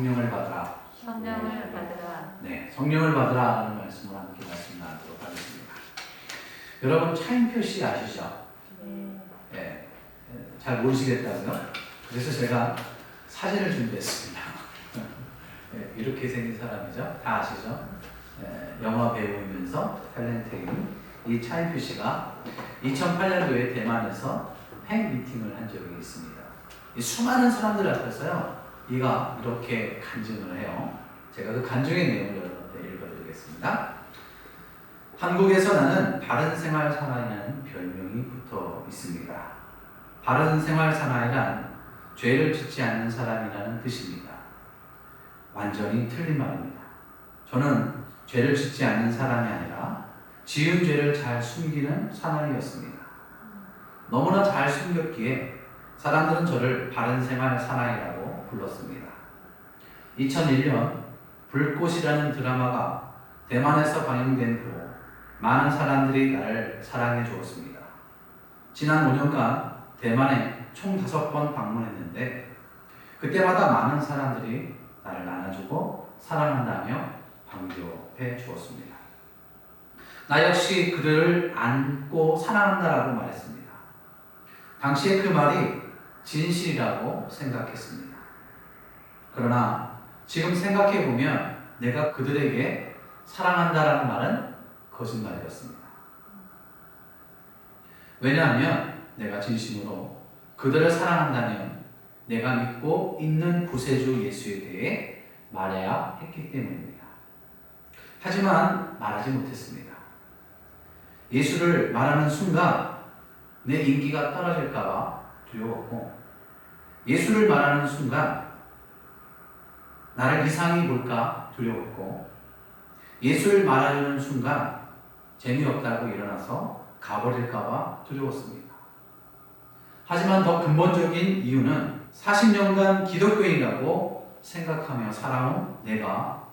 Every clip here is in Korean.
성령을 받으라. 성령을 받으라. 네, 성령을 받으라 하는 말씀을 함께 말씀 나누도록 하겠습니다. 여러분 차인표 씨 아시죠? 네, 잘 모르시겠다고요? 그래서 제가 사진을 준비했습니다. 네, 이렇게 생긴 사람이죠. 다 아시죠? 네, 영화 배우이면서 탤런트인 이 차인표 씨가 2008년도에 대만에서 팬 미팅을 한 적이 있습니다. 이 수많은 사람들 앞에서요, 이가 이렇게 간증을 해요. 제가 그 간증의 내용을 여러분한테 읽어드리겠습니다. 한국에서 나는 바른 생활 사나이라는 별명이 붙어 있습니다. 바른 생활 사나이란 죄를 짓지 않는 사람이라는 뜻입니다. 완전히 틀린 말입니다. 저는 죄를 짓지 않는 사람이 아니라 지은 죄를 잘 숨기는 사나이였습니다. 너무나 잘 숨겼기에 사람들은 저를 바른 생활 사나이라고 불렀습니다. 2001년 불꽃이라는 드라마가 대만에서 방영된 후 많은 사람들이 나를 사랑해 주었습니다. 지난 5년간 대만에 총 5번 방문했는데 그때마다 많은 사람들이 나를 안아주고 사랑한다며 반겨해 주었습니다. 나 역시 그들을 안고 사랑한다라고 말했습니다. 당시에 그 말이 진실이라고 생각했습니다. 그러나 지금 생각해보면 내가 그들에게 사랑한다라는 말은 거짓말이었습니다. 왜냐하면 내가 진심으로 그들을 사랑한다면 내가 믿고 있는 구세주 예수에 대해 말해야 했기 때문입니다. 하지만 말하지 못했습니다. 예수를 말하는 순간 내 인기가 떨어질까봐 두려웠고, 예수를 말하는 순간 나를 이상히 볼까 두려웠고, 예수를 말하는 순간 재미없다고 일어나서 가버릴까봐 두려웠습니다. 하지만 더 근본적인 이유는 40년간 기독교인이라고 생각하며 살아온 내가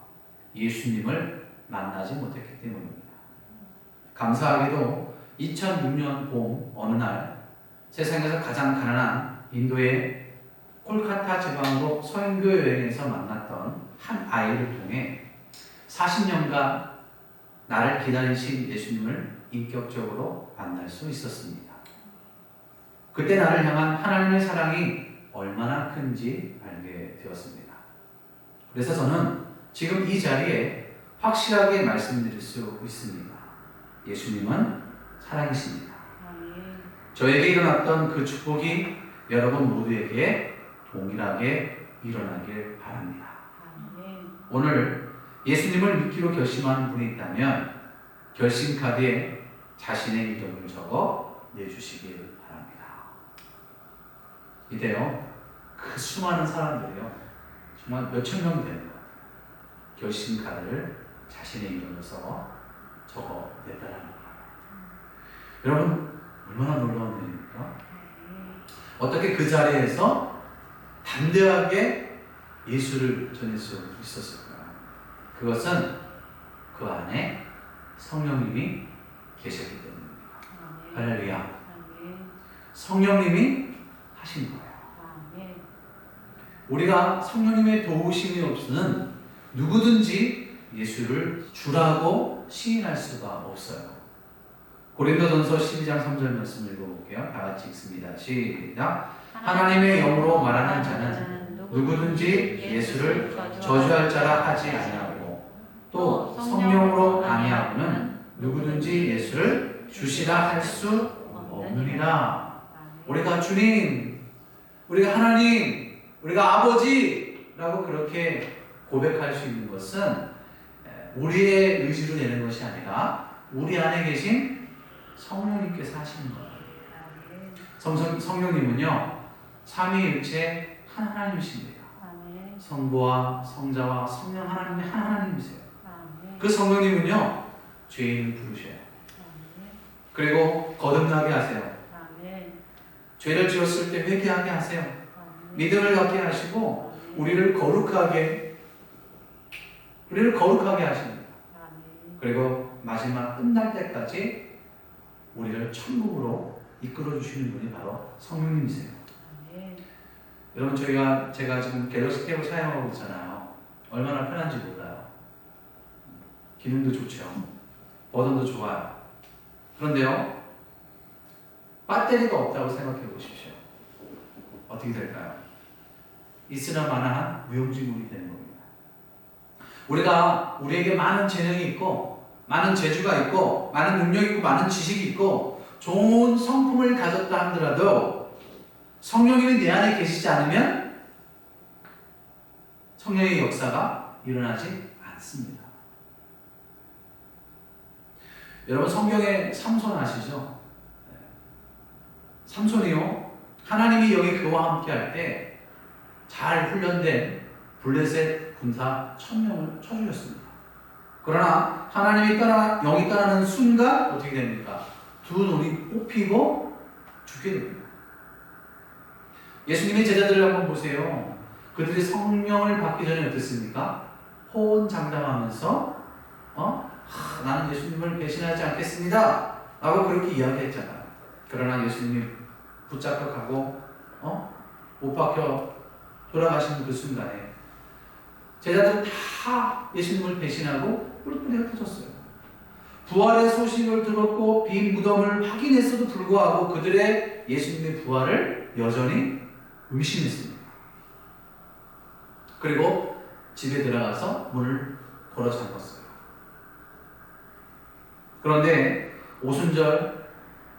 예수님을 만나지 못했기 때문입니다. 감사하게도 2006년 봄 어느 날 세상에서 가장 가난한 인도의 콜카타 지방으로 선교 여행에서 만났던 한 아이를 통해 40년간 나를 기다리신 예수님을 인격적으로 만날 수 있었습니다. 그때 나를 향한 하나님의 사랑이 얼마나 큰지 알게 되었습니다. 그래서 저는 지금 이 자리에 확실하게 말씀드릴 수 있습니다. 예수님은 사랑이십니다. 저에게 일어났던 그 축복이 여러분 모두에게 동일하게 일어나길 바랍니다. 오늘 예수님을 믿기로 결심한 분이 있다면 결심 카드에 자신의 이름을 적어 내주시길 바랍니다. 이때요, 그 수많은 사람들이요, 정말 몇천 명 되는 것 같아요. 결심 카드를 자신의 이름을 써 적어 냈다는 겁니다. 여러분, 얼마나 놀라운 일입니까? 어떻게 그 자리에서 담대하게 예수를 전할 수 있었을까? 그것은 그 안에 성령님이 계셨기 때문입니다. 할렐루야. 성령님이 하신 거예요. 우리가 성령님의 도우심이 없이는 누구든지 예수를 주라고 시인할 수가 없어요. 고린도전서 12장 3절 말씀 읽어볼게요. 다 같이 읽습니다. 시작. 하나님의 영으로 말하는 자는 누구든지 예수를 저주할 자라 하지 아니하고 또 성령으로 아니하고는 누구든지 예수를 주시라 할 수 없느니라. 우리가 주님, 우리가 하나님, 우리가 아버지라고 그렇게 고백할 수 있는 것은 우리의 의지로 되는 것이 아니라 우리 안에 계신 성령님께서 하시는 거예요. 성령님은요, 삼위일체 한 하나님이십니다. 성부와 성자와 성령 하나님의 한 하나님이세요. 그 성령님은요, 죄인을 부르셔요. 그리고 거듭나게 하세요. 죄를 지었을 때 회개하게 하세요. 믿음을 갖게 하시고 우리를 거룩하게 하십니다. 그리고 마지막 끝날 때까지 우리를 천국으로 이끌어 주시는 분이 바로 성령님이세요. 여러분, 제가 지금 갤럭시 탭을 사용하고 있잖아요. 얼마나 편한지 몰라요. 기능도 좋죠. 버전도 좋아요. 그런데요, 배터리가 없다고 생각해 보십시오. 어떻게 될까요? 있으나 마나한 무용지물이 되는 겁니다. 우리에게 많은 재능이 있고, 많은 재주가 있고, 많은 능력이 있고, 많은 지식이 있고, 좋은 성품을 가졌다 하더라도 성령님이 내 안에 계시지 않으면 성령의 역사가 일어나지 않습니다. 여러분, 성경에 삼손 아시죠? 삼손이요, 하나님이 여기 그와 함께 할 때 잘 훈련된 블레셋 군사 1000명을 쳐주셨습니다. 그러나 하나님이 영이 떠나는 순간 어떻게 됩니까? 두 눈이 뽑히고 죽게 됩니다. 예수님의 제자들을 한번 보세요. 그들이 성령을 받기 전에 어땠습니까? 호언장담하면서 나는 예수님을 배신하지 않겠습니다 라고 그렇게 이야기했잖아요. 그러나 예수님이 붙잡혀 가고 못 박혀 돌아가시는 그 순간에 제자들은 다 예수님을 배신하고 뿔뿔이 흩어졌어요. 부활의 소식을 들었고 빈 무덤을 확인했어도 불구하고 그들의 예수님의 부활을 여전히 의심했습니다. 그리고 집에 들어가서 문을 걸어 잠갔어요. 그런데 오순절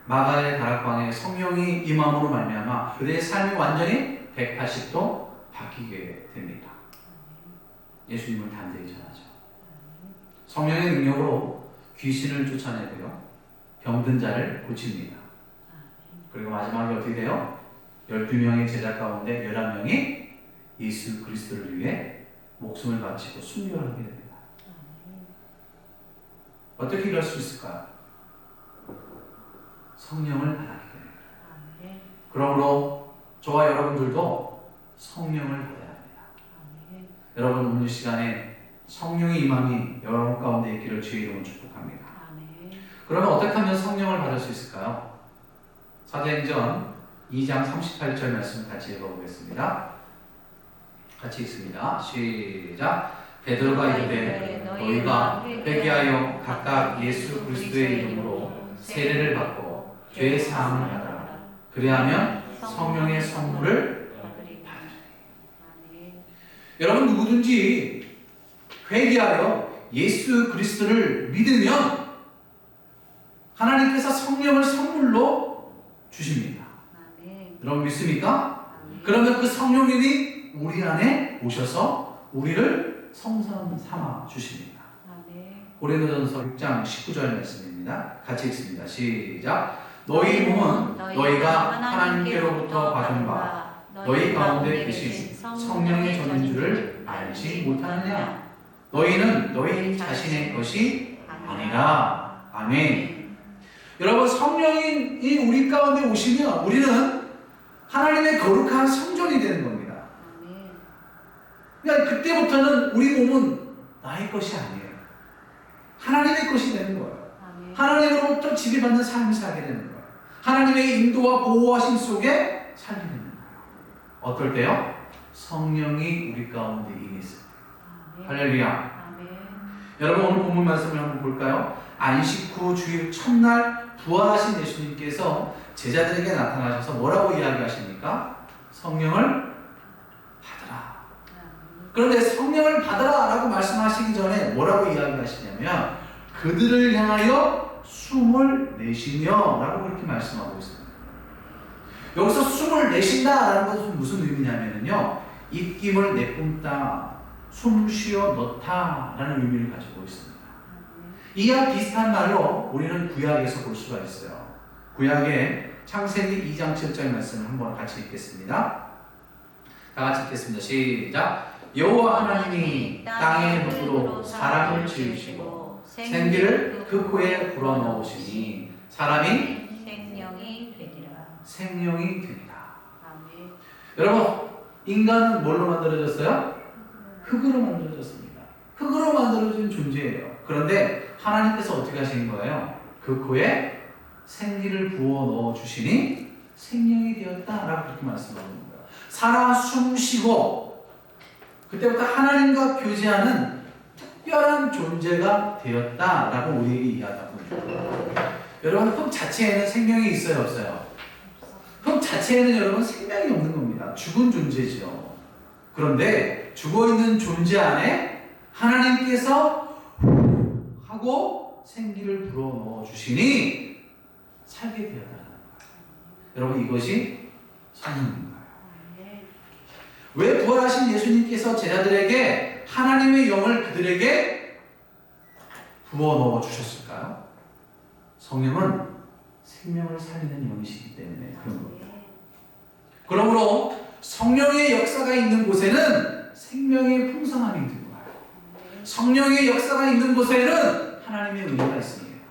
마가의 다락방에 성령이 임함으로 말미암아 그들의 삶이 완전히 180도 바뀌게 됩니다. 예수님을 담대히 전하죠. 성령의 능력으로 귀신을 쫓아내고요, 병든 자를 고칩니다. 그리고 마지막에 어떻게 돼요? 12명의 제자 가운데 11명이 예수 그리스도를 위해 목숨을 바치고 순교를 하게 됩니다. 어떻게 이럴 수 있을까요? 성령을 받았기 때문에. 그러므로 저와 여러분들도 성령을 받아야 합니다. 여러분, 오늘 시간에 성령의 임함이 여러분 가운데 있기를 주의 이름으로 축복합니다. 그러면 어떻게 하면 성령을 받을 수 있을까요? 사도행전 2장 38절 말씀 같이 읽어보겠습니다. 같이 읽습니다. 시작. 베드로가 이르되 너희가 회개하여 각각 예수 그리스도의 이름으로 세례를 받고 죄 사함을 받아라. 그리하면 성령의 선물을 받으리니. 여러분, 누구든지 회개하여 예수 그리스도를 믿으면 하나님께서 성령을 선물로 주십니다. 여러분 믿습니까? 그러면 그 성령님이 우리 안에 오셔서 우리를 성삼 삼아 주십니다. 고린도전서 6장 19절 말씀입니다. 같이 읽습니다. 시작. 너희 몸은 너희가 하나님께로부터 받은 바 너희 가운데 계신 성령의 전인 줄을 알지 못하느냐? 너희는 너희 자신의 것이 아니라. 아멘. 여러분, 성령이 우리 가운데 오시면 우리는 하나님의 거룩한 성전이 되는 겁니다. 그러니까 그때부터는 우리 몸은 나의 것이 아니에요. 하나님의 것이 되는 거예요. 하나님으로부터 지배받는 삶을 살게 되는 거예요. 하나님의 인도와 보호하심 속에 살게 되는 거예요. 어떨 때요? 성령이 우리 가운데 임했을 때. 할렐루야. 여러분, 오늘 본문 말씀을 한번 볼까요? 안식 후 주일 첫날 부활하신 예수님께서 제자들에게 나타나셔서 뭐라고 이야기하십니까? 성령을 받으라. 그런데 성령을 받으라 라고 말씀하시기 전에 뭐라고 이야기하시냐면 그들을 향하여 숨을 내쉬며 라고 그렇게 말씀하고 있습니다. 여기서 숨을 내쉰다 라는 것은 무슨 의미냐면요, 입김을 내뿜다, 숨 쉬어 넣다 라는 의미를 가지고 있습니다. 이와 비슷한 말로 우리는 구약에서 볼 수가 있어요. 구약의 창세기 2장 7절 말씀을 한번 같이 읽겠습니다. 다 같이 읽겠습니다. 시작. 여호와 하나님이 땅의 흙으로 사람을 지으시고 생기를 그 코에 불어넣으시니 사람이 생명이 되리라. 생명이 되리라. 아멘. 여러분, 인간은 뭘로 만들어졌어요? 흙으로 만들어졌습니다. 흙으로 만들어진 존재예요. 그런데 하나님께서 어떻게 하신 거예요? 그 코에 생기를 부어 넣어 주시니 생명이 되었다 라고 그렇게 말씀하는 거예요. 살아 숨쉬고 그때부터 하나님과 교제하는 특별한 존재가 되었다라고 우리에게 이야기하고 있습니다. 여러분, 흙 자체에는 생명이 있어요, 없어요? 흙 자체에는 여러분 생명이 없는 겁니다. 죽은 존재죠. 그런데 죽어있는 존재 안에 하나님께서 하고 생기를 불어넣어 주시니 살게 되었다는 거예요. 여러분, 이것이 성령입니다. 왜 부활하신 예수님께서 제자들에게 하나님의 영을 그들에게 부어넣어 주셨을까요? 성령은 생명을 살리는 영이시기 때문에 그런 겁니다. 그러므로 성령의 역사가 있는 곳에는 생명의 풍성함이 있는 거예요. 성령의 역사가 있는 곳에는 하나님의 은혜가 있습니다.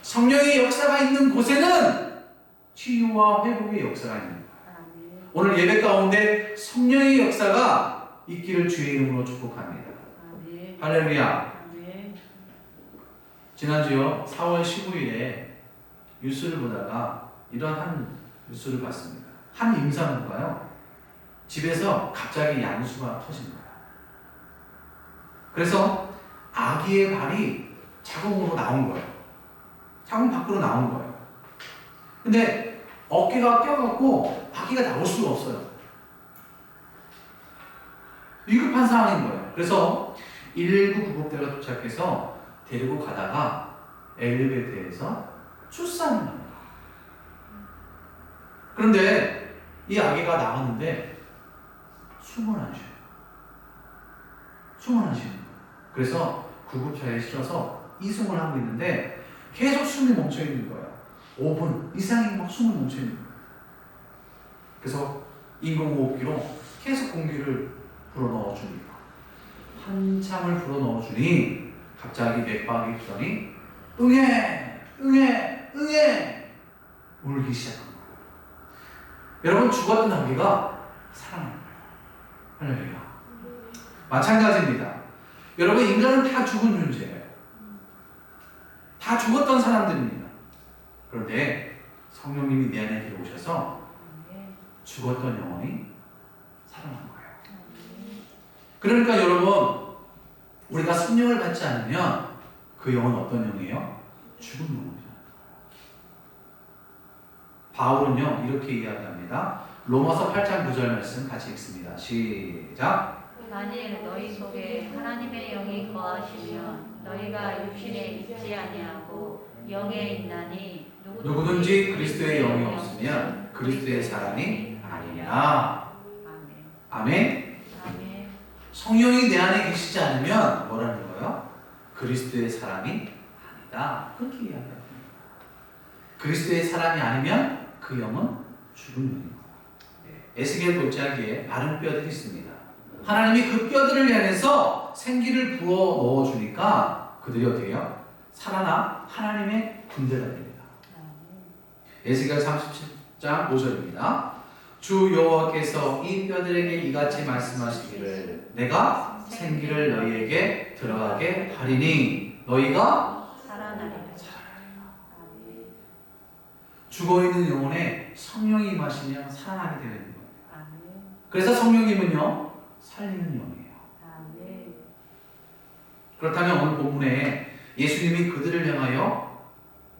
성령의 역사가 있는 곳에는 치유와 회복의 역사가 있는 거예요. 오늘 예배 가운데 성령의 역사가 있기를 주의 이름으로 축복합니다. 할렐루야. 지난주요 4월 15일에 뉴스를 보다가 이러한 뉴스를 봤습니다. 한 임산부가요 집에서 갑자기 양수가 터진 거예요. 그래서 아기의 발이 자궁으로 나온 거예요. 자궁 밖으로 나온 거예요. 근데 어깨가 껴갖고 아기가 나올 수가 없어요. 위급한 상황인 거예요. 그래서 119 구급대가 도착해서 데리고 가다가 엘리베이터에서 출산을 합니다. 그런데 이 아기가 나왔는데 숨을 안 쉬어요. 숨을 안 쉬는 거예요. 그래서 구급차에 실어서 이송을 하고 있는데 계속 숨이 멈춰 있는 거예요. 5분 이상이 막 숨을 멈춰 있는 거예요. 그래서 인공호흡기로 계속 공기를 불어넣어 줍니다. 한참을 불어넣어 주니 갑자기 맥박이 있더니 응애 응애 응애 울기 시작한 거예요. 여러분, 죽었던 아기가 살아난 거예요. 할렐루야. 마찬가지입니다. 여러분, 인간은 다 죽은 존재예요. 다 죽었던 사람들입니다. 그런데 성령님이 내 안에 들어오셔서 죽었던 영혼이 살아난 거예요. 그러니까 여러분, 우리가 성령을 받지 않으면 그 영은 어떤 영이에요? 죽은 영혼이죠. 바울은요 이렇게 이야기합니다. 로마서 8장 9절 말씀 같이 읽습니다. 시작. 만일 너희 속에 하나님의 영이 거하시면 너희가 육신에 있지 아니하고 영에 있나니 누구든지 그리스도의 영이 없으면 그리스도의 사람이 아니니라. 아멘. 아멘. 성령이 내 안에 계시지 않으면 뭐라는 거예요? 그리스도의 사람이 아니다. 그렇게 이야기합니다. 그리스도의 사람이 아니면 그 영은 죽은 영입니다. 에스겔 골짜기에 마른 뼈들이 있습니다. 하나님이 그 뼈들을 향해서 생기를 부어 넣어주니까 그들이 어떻게 해요? 살아나 하나님의 군대가 됩니다. 에스겔 37장 5절입니다. 주 여호와께서 이 뼈들에게 이같이 말씀하시기를 내가 생기를 너희에게 들어가게 하리니 너희가 살아나리라. 죽어있는 영혼에 성령이 임하시면 살아나게 되는 거예요. 그래서 성령님은요 살리는 영이에요. 그렇다면 오늘 본문에 예수님이 그들을 향하여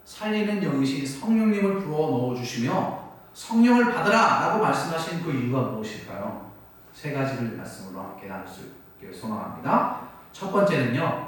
살리는 영이신 성령님을 불어 넣어주시며 성령을 받으라 라고 말씀하신 그 이유가 무엇일까요? 세 가지를 말씀으로 함께 나눌 수 있기를 소망합니다. 첫 번째는요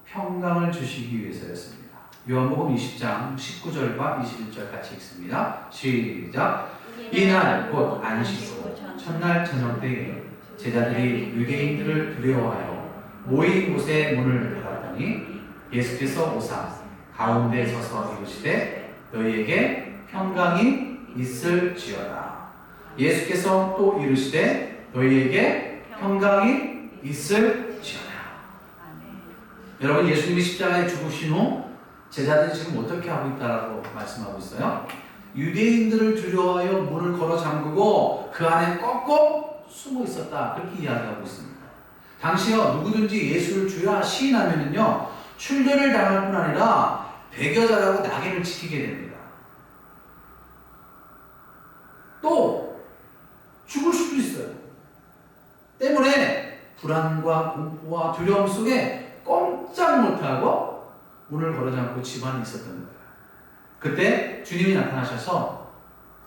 평강을 주시기 위해서였습니다. 요한복음 20장 19절과 21절 같이 읽습니다. 시작. 이날 곧 안식일 첫날 저녁 때에 제자들이 유대인들을 두려워하여 모인 곳에 문을 닫았더니 예수께서 오사 가운데 서서 이르시되 너희에게 평강이 있을지어다. 예수께서 또 이르시되 너희에게 평강이 있을지어다. 여러분, 예수님이 십자가에 죽으신 후 제자들이 지금 어떻게 하고 있다라고 말씀하고 있어요? 유대인들을 두려워하여 문을 걸어 잠그고 그 안에 꺾고 숨어 있었다. 그렇게 이야기하고 있습니다. 당시요 누구든지 예수를 주야 시인하면은요 출교를 당할 뿐 아니라 배교자라고 낙인을 찍히게 됩니다. 또 죽을 수도 있어요. 때문에 불안과 공포와 두려움 속에 꼼짝 못하고 문을 걸어지 않고 집 안에 있었던 거예요. 그때 주님이 나타나셔서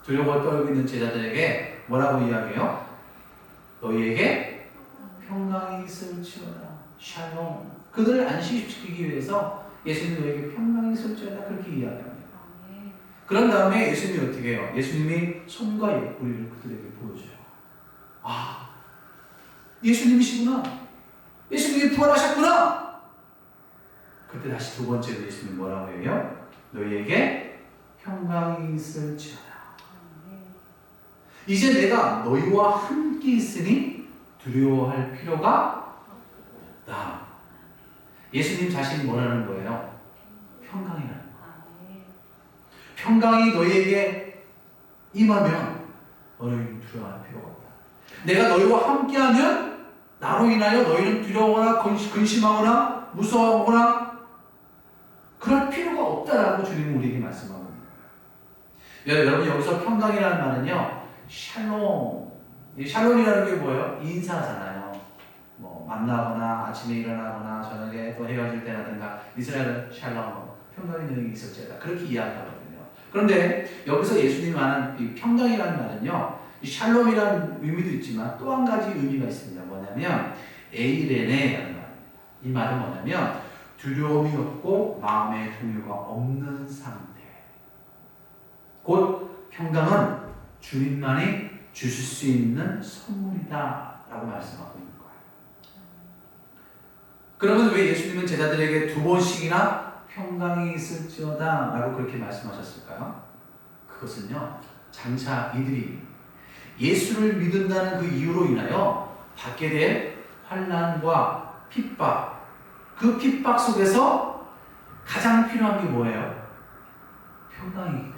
두려워 떨고 있는 제자들에게 뭐라고 이야기해요? 너희에게 평강이 있을지어다. 샬롬. 그들을 안심시키기 위해서 예수님 너희에게 평강이 있을지어다. 그렇게 이야기합니다. 그런 다음에 예수님이 어떻게 해요? 예수님이 손과 옆구리를 그들에게 보여줘요. 아, 예수님이시구나. 예수님이 부활하셨구나. 그때 다시 두 번째로 예수님이 뭐라고 해요? 너희에게 평강이 있을지어다. 이제 내가 너희와 함께 있으니 두려워할 필요가 없다. 예수님 자신이 뭐라는 거예요? 평강이라는 거예요. 평강이 너희에게 임하면 너희는 두려워할 필요가 없다. 내가 너희와 함께하면 나로 인하여 너희는 두려워하거나 근심하거나 무서워하거나 그럴 필요가 없다라고 주님은 우리에게 말씀하고 있는 거예요. 여러분 여기서 평강이라는 말은요, 샬롬. 이 샬롬이라는 게 뭐예요? 인사잖아요. 뭐 만나거나 아침에 일어나거나 저녁에 또 헤어질 때라든가 이스라엘은 샬롬, 평강이 너희에게 있을지어다. 그렇게 이야기하거든요. 그런데 여기서 예수님이 말하는 이 평강이라는 말은요, 이 샬롬이라는 의미도 있지만 또 한 가지 의미가 있습니다. 뭐냐면 에이레네라는 말입니다. 이 말은 뭐냐면 두려움이 없고 마음의 동요가 없는 상태. 곧 평강은 주님만이 주실 수 있는 선물이다 라고 말씀하고 있는 거예요. 그러면 왜 예수님은 제자들에게 두 번씩이나 평강이 있을지어다 라고 그렇게 말씀하셨을까요? 그것은요, 장차 이들이 예수를 믿는다는 그 이유로 인하여 받게 될 환난과 핍박, 그 핍박 속에서 가장 필요한 게 뭐예요? 평강이기 때문에.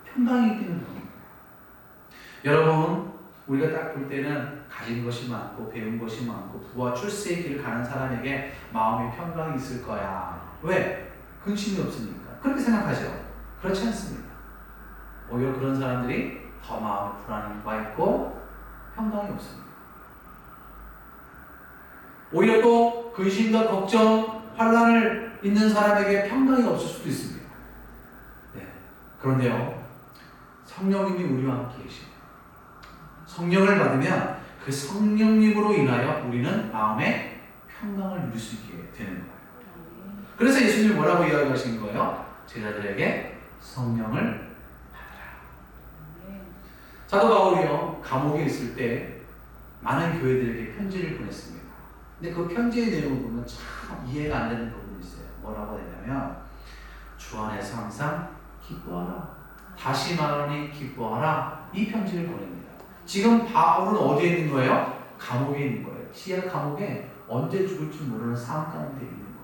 평강이기 때문에. 여러분, 우리가 딱 볼 때는 가진 것이 많고 배운 것이 많고 부와 출세의 길을 가는 사람에게 마음에 평강이 있을 거야. 왜? 근심이 없으니까. 그렇게 생각하죠. 그렇지 않습니다. 오히려 그런 사람들이 더 마음에 불안과 있고 평강이 없습니다. 오히려 또 근심과 걱정, 환난을 있는 사람에게 평강이 없을 수도 있습니다. 네. 그런데요, 성령님이 우리와 함께 계십니다. 성령을 받으면 그 성령님으로 인하여 우리는 마음에 평강을 누릴 수 있게 되는 거예요. 그래서 예수님이 뭐라고 이야기하신 거예요? 제자들에게 성령을 받으라. 사도 바울이요, 감옥에 있을 때 많은 교회들에게 편지를 보냈습니다. 근데 그 편지의 내용을 보면 참 이해가 안 되는 부분이 있어요. 뭐라고 되냐면 주 안에서 항상 기뻐하라. 다시 말하니 기뻐하라. 이 편지를 보냅니다. 지금 바울은 어디에 있는 거예요? 감옥에 있는 거예요. 지하 감옥에 언제 죽을지 모르는 상황 가운데 있는 거예요.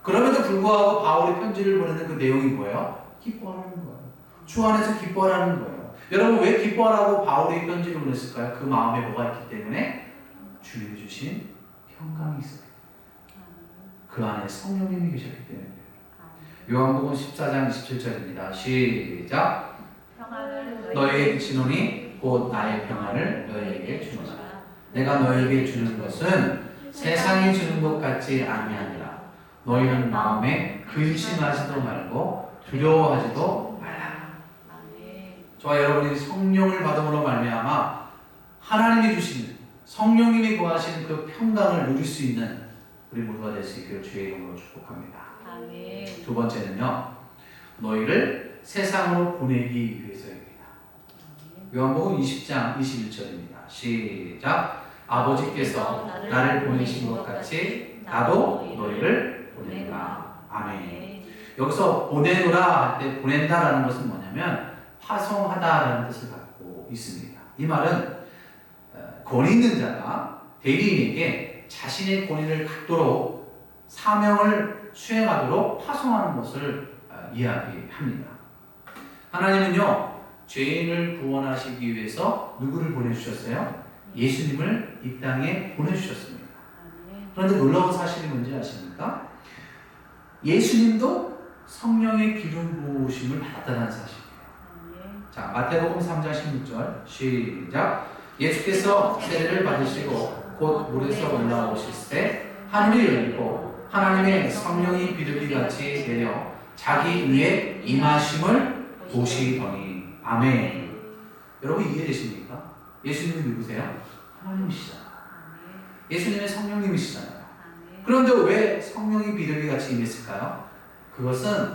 그럼에도 불구하고 바울이 편지를 보내는 그 내용이 뭐예요? 기뻐하라는 거예요. 주 안에서 기뻐하라는 거예요. 여러분 왜 기뻐하라고 바울이 편지를 보냈을까요? 그 마음에 뭐가 있기 때문에 주님이 주신 평강이 있어요. 그 안에 성령님이 계셨기 때문에. 요한복음 14장 27절입니다. 시작. 너희에게 주노니 곧 나의 평안을 너희에게 주노라. 내가 너희에게 주는 것은 세상이 주는 것 같지 아니하니라. 너희는 마음에 근심하지도 말고 두려워하지도 말라. 저와 여러분이 성령을 받음으로 말미암아 하나님이 주시는 성령님이 구하시는 그 평강을 누릴 수 있는 우리 모두가 될 수 있기를 주의 이름으로 축복합니다. 두 번째는요, 너희를 세상으로 보내기 위해서입니다. 요한복음 20장 21절입니다. 시작. 아버지께서 나를 보내신 것 같이 나도 너희를 보내노라. 아멘. 여기서 보내노라 할 때 보낸다라는 것은 뭐냐면 파송하다라는 뜻을 갖고 있습니다. 이 말은 권위 있는 자가 대리인에게 자신의 권위를 갖도록 사명을 수행하도록 파송하는 것을 이야기합니다. 하나님은요, 죄인을 구원하시기 위해서 누구를 보내주셨어요? 예수님을 이 땅에 보내주셨습니다. 그런데 놀라운 사실이 뭔지 아십니까? 예수님도 성령의 기름 부으심을 받았다는 사실이에요. 자, 마태복음 3장 16절 시작. 예수께서 세례를 받으시고 곧 물에서 올라오실새 하늘이 열리고 하나님의 성령이 비둘기같이 내려 자기 위에 임하심을 보시더니. 아멘. 여러분 이해되십니까? 예수님이 누구세요? 하나님이시잖아요. 예수님의 성령님이시잖아요. 그런데 왜 성령이 비둘기같이 임했을까요? 그것은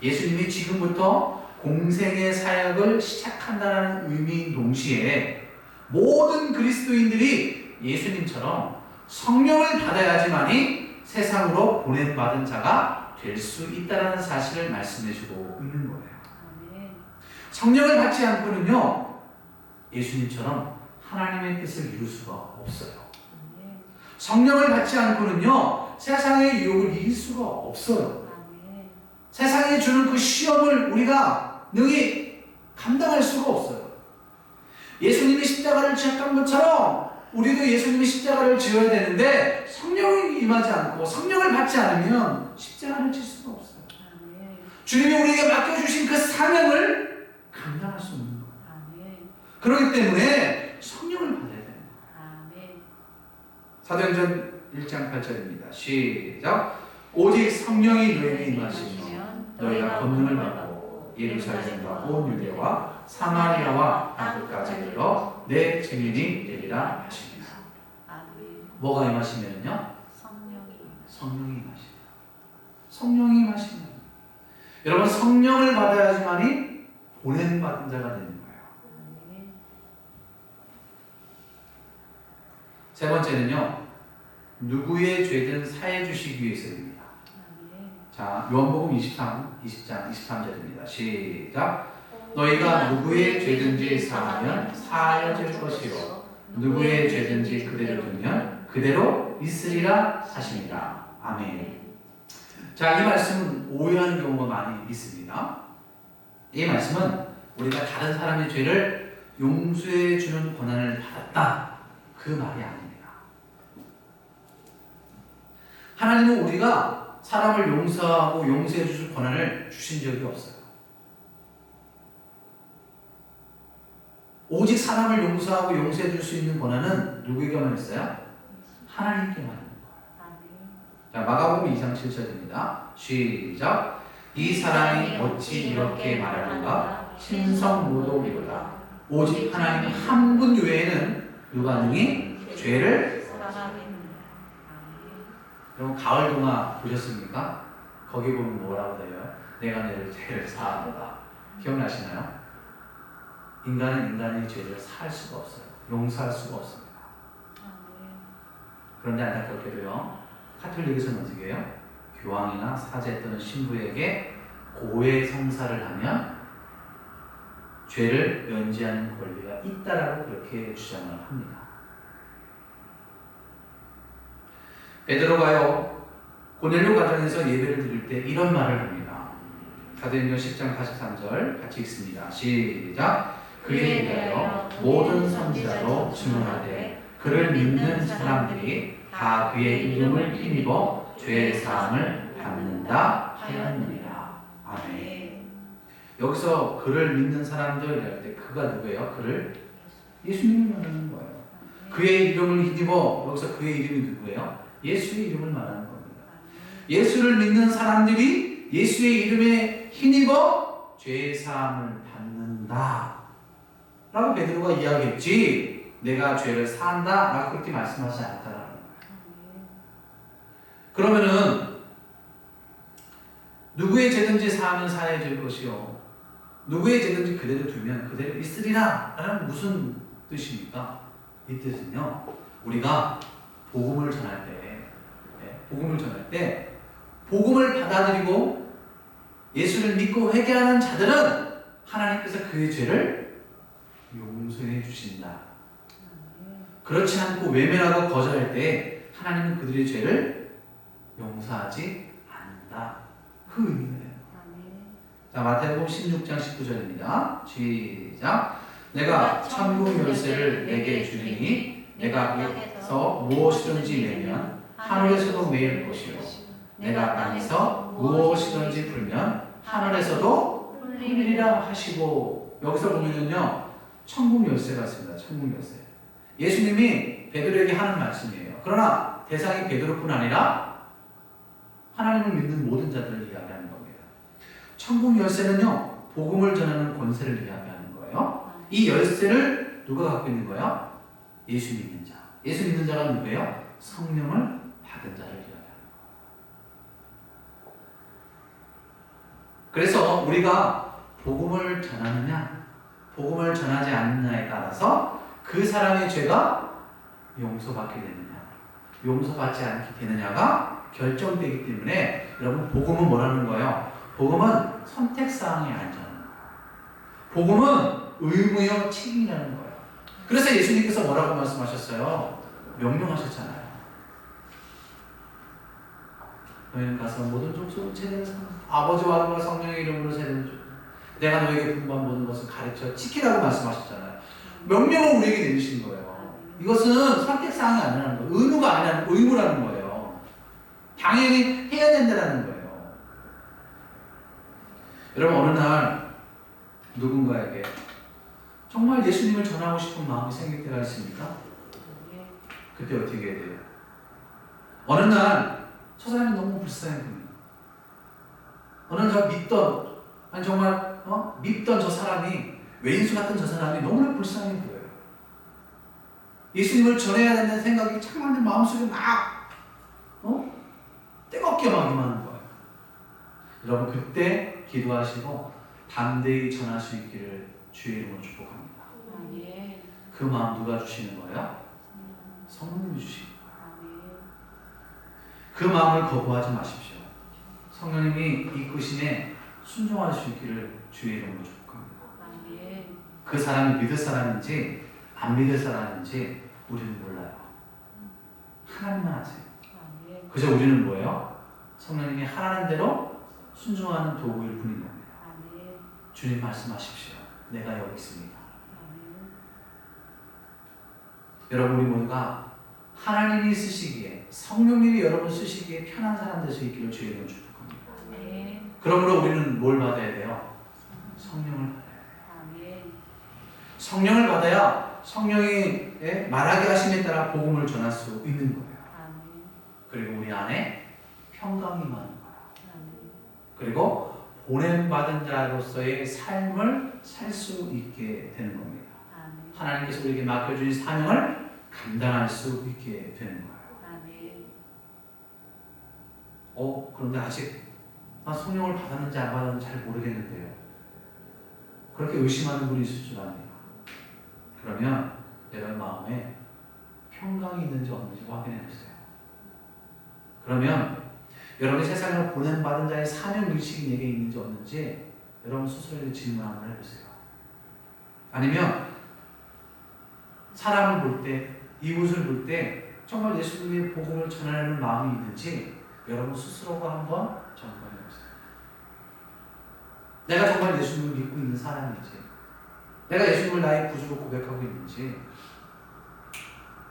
예수님이 지금부터 공생의 사역을 시작한다는 의미인 동시에 모든 그리스도인들이 예수님처럼 성령을 받아야지만이 세상으로 보냄받은 자가 될 수 있다는 사실을 말씀해주고 있는 거예요. 성령을 받지 않고는요, 예수님처럼 하나님의 뜻을 이룰 수가 없어요. 성령을 받지 않고는요, 세상의 유혹을 이길 수가 없어요. 세상이 주는 그 시험을 우리가 능히 감당할 수가 없어요. 예수님이 십자가를 지었던 것처럼 우리도 예수님이 십자가를 지어야 되는데 성령이 임하지 않고 성령을 받지 않으면 십자가를 질 수가 없어요. 주님이 우리에게 맡겨주신 그 사명을 감당할 수 없는 거예요. 그렇기 때문에 성령을 받아야 돼요. 사도행전 1장 8절입니다. 시작. 오직 성령이 너희에게 임하시면 너희가 권능을 받고 예루살렘과 온 유대와 사마리아와 땅끝까지 이르러 내 증인이 되리라 하십니다. 뭐가 임하시면요? 성령이 임하시면. 성령이 임하시면. 여러분 성령을 받아야지만이 보냄받은 자가 되는 거예요. 세 번째는요, 누구의 죄든 사해 주시기 위해서입니다. 자, 요한복음 20장 23절입니다. 시작. 너희가 누구의 죄든지 사하면 사하여질 것이요 누구의 죄든지 그대로 두면 그대로 있으리라 하십니다. 아멘. 자, 이 말씀은 오해하는 경우가 많이 있습니다. 이 말씀은 우리가 다른 사람의 죄를 용서해 주는 권한을 받았다, 그 말이 아닙니다. 하나님은 우리가 사람을 용서하고 용서해 주실 권한을 주신 적이 없어요. 오직 사람을 용서하고 용서해 줄 수 있는 권한은 누구에게만 있어요? 하나님께만 있는 거예요. 자, 마가복음 2장 7절입니다. 시작. 이 사람이 어찌 이렇게 말하는가? 신성모독이로다. 오직 하나님 한 분 외에는 누가 능히 죄를 사하겠느냐. 여러분 가을 동화 보셨습니까? 거기 보면 뭐라고 돼요? 내가 너를 죄를 사하노라. 기억나시나요? 인간은 인간의 죄를 사할 수가 없어요. 용서할 수가 없습니다. 그런데 안타깝게도요, 카톨릭에서는 어떻게 해요? 교황이나 사제 또는 신부에게 고해 성사를 하면 죄를 면제하는 권리가 있다라고 그렇게 주장을 합니다. 베드로가요, 고넬료 가정에서 예배를 드릴 때 이런 말을 합니다. 사도행전 10장 43절 같이 읽습니다. 시작. 그에 대하여 모든 선지자로 증언하되 그를 믿는 사람들이 다 그의 이름을 힘입어 죄 사함을 받는다 하였느니라. 아멘. 여기서 그를 믿는 사람들 할 때 그가 누구예요? 그를 예수님을 말하는 거예요. 그의 이름을 힘입어, 여기서 그의 이름이 누구예요? 예수의 이름을 말하는 겁니다. 예수를 믿는 사람들이 예수의 이름에 힘입어 죄 사함을 받는다 라고 베드로가 이야기했지, 내가 죄를 사한다 라고 그렇게 말씀하지 않았다라는 거예요. 그러면은 누구의 죄든지 사하면 사해질 것이요 누구의 죄든지 그대로 두면 그대로 있으리라 라는 무슨 뜻입니까? 이 뜻은요, 우리가 복음을 전할 때 복음을 받아들이고 예수를 믿고 회개하는 자들은 하나님께서 그의 죄를 용서해 주신다. 그렇지 않고 외면하고 거절할 때 하나님은 그들의 죄를 용서하지 않는다, 그 의미예요. 자, 마태복음 16장 19절입니다. 시작. 내가 천국 열쇠를 내게 주리니 내가 여기서 무엇이든지 내면 하늘에서도 매일 것이요 내가 땅에서 무엇이든지 풀면 하늘에서도 풀리리라 하시고, 여기서 보면은요 천국 열쇠가 있습니다. 천국 열쇠. 예수님이 베드로에게 하는 말씀이에요. 그러나 대상이 베드로뿐 아니라 하나님을 믿는 모든 자들을 이야기하는 겁니다. 천국 열쇠는요, 복음을 전하는 권세를 이야기하는 거예요. 이 열쇠를 누가 갖고 있는 거예요? 예수 믿는 자. 예수 믿는 자가 누구예요? 성령을 받은 자를 이야기하는 거예요. 그래서 우리가 복음을 전하느냐, 복음을 전하지 않느냐에 따라서 그 사람의 죄가 용서받게 되느냐, 용서받지 않게 되느냐가 결정되기 때문에 여러분, 복음은 뭐라는 거예요? 복음은 선택사항이 아니잖아요. 복음은 의무요 책임이라는 거예요. 그래서 예수님께서 뭐라고 말씀하셨어요? 명령하셨잖아요. 너희는 가서 모든 족속을 세대는 아버지와 아들과 성령의 이름으로 세대는 족, 내가 너에게 분부한 모든 것을 가르쳐 지키라고 말씀하셨잖아요. 명령을 우리에게 내리신 거예요. 이것은 선택사항이 아니라는 거예요. 의무가 아니라는, 의무라는 거예요. 당연히 해야 된다는 거예요. 여러분, 어느 날 누군가에게 정말 예수님을 전하고 싶은 마음이 생길 때가 있습니까? 그때 어떻게 해야 돼요? 어느 날 저 사람이 너무 불쌍해 보여요. 어느 날 저 믿던, 아니 정말 믿던 저 사람이, 외인수 같은 저 사람이 너무나 불쌍해 보여요. 예수님을 전해야 된다는 생각이 참 내 마음속에 막 뜨겁게 막 임하는 거예요. 여러분, 그때 기도하시고 담대히 전할 수 있기를 주의 이름으로 축복합니다. 그 마음 누가 주시는 거예요? 성령님이 주시는 거예요. 그 마음을 거부하지 마십시오. 성령님이 이끄심에 순종할 수 있기를 주의 이름으로 축복합니다. 그 사람이 믿을 사람인지 안 믿을 사람인지 우리는 몰라요. 하나님만 아세요. 그저 우리는 뭐예요? 성령님이 하라는 대로 순종하는 도구일 뿐인 겁니다. 주님 말씀하십시오. 내가 여기 있습니다. 여러분, 우리 모두가 하나님이 쓰시기에, 성령님이 여러분 쓰시기에 편한 사람 될 수 있기를 주의 이름으로 축복합니다. 그러므로 우리는 뭘 받아야 돼요? 성령을 받아야 돼요. 성령을 받아야 성령이 말하게 하심에 따라 복음을 전할 수 있는 거예요. 그리고 우리 안에 평강이 임하는 거예요. 그리고 보냄받은 자로서의 삶을 살 수 있게 되는 겁니다. 하나님께서 우리에게 맡겨주신 사명을 감당할 수 있게 되는 거예요. 그런데 아직 성령을 받았는지 안 받았는지 잘 모르겠는데요. 그렇게 의심하는 분이 있을 줄 압니다. 그러면 여러분 마음에 평강이 있는지 없는지 확인해 보세요. 그러면 여러분이 세상을 보냄받은 자의 사명의식이 내게 있는지 없는지 여러분 스스로에게 질문 한번 해보세요. 아니면 사람을 볼 때, 이웃을 볼 때 정말 예수님의 복음을 전하려는 마음이 있는지 여러분 스스로가 한번 점검해 보세요. 내가 정말 예수님을 믿고 있는 사람인지, 내가 예수님을 나의 구주로 고백하고 있는지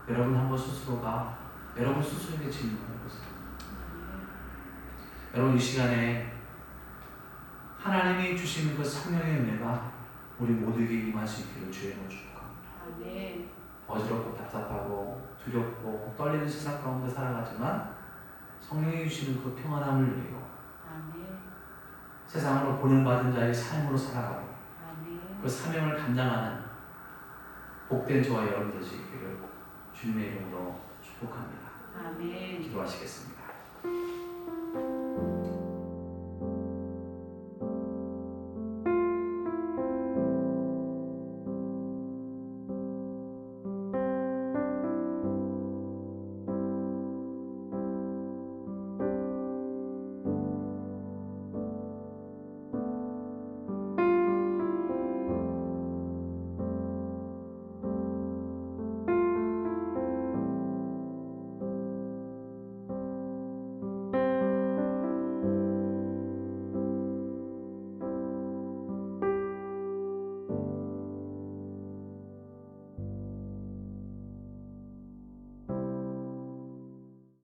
여러분 한번 스스로가 여러분 스스로에게 질문해 보세요. 여러분, 이 시간에 하나님이 주시는 그 성령의 은혜가 우리 모두에게 임할 수 있기를 주의 이름으로 축복합니다. 어지럽고 답답하고 두렵고 떨리는 세상 가운데 살아가지만 성령이 주시는 그 평안함을 누리고 세상으로 보냄받은 자의 삶으로 살아가고 그 사명을 감당하는 복된 저와 여러분 될 수 있기를 주님의 이름으로 축복합니다. 기도하시겠습니다.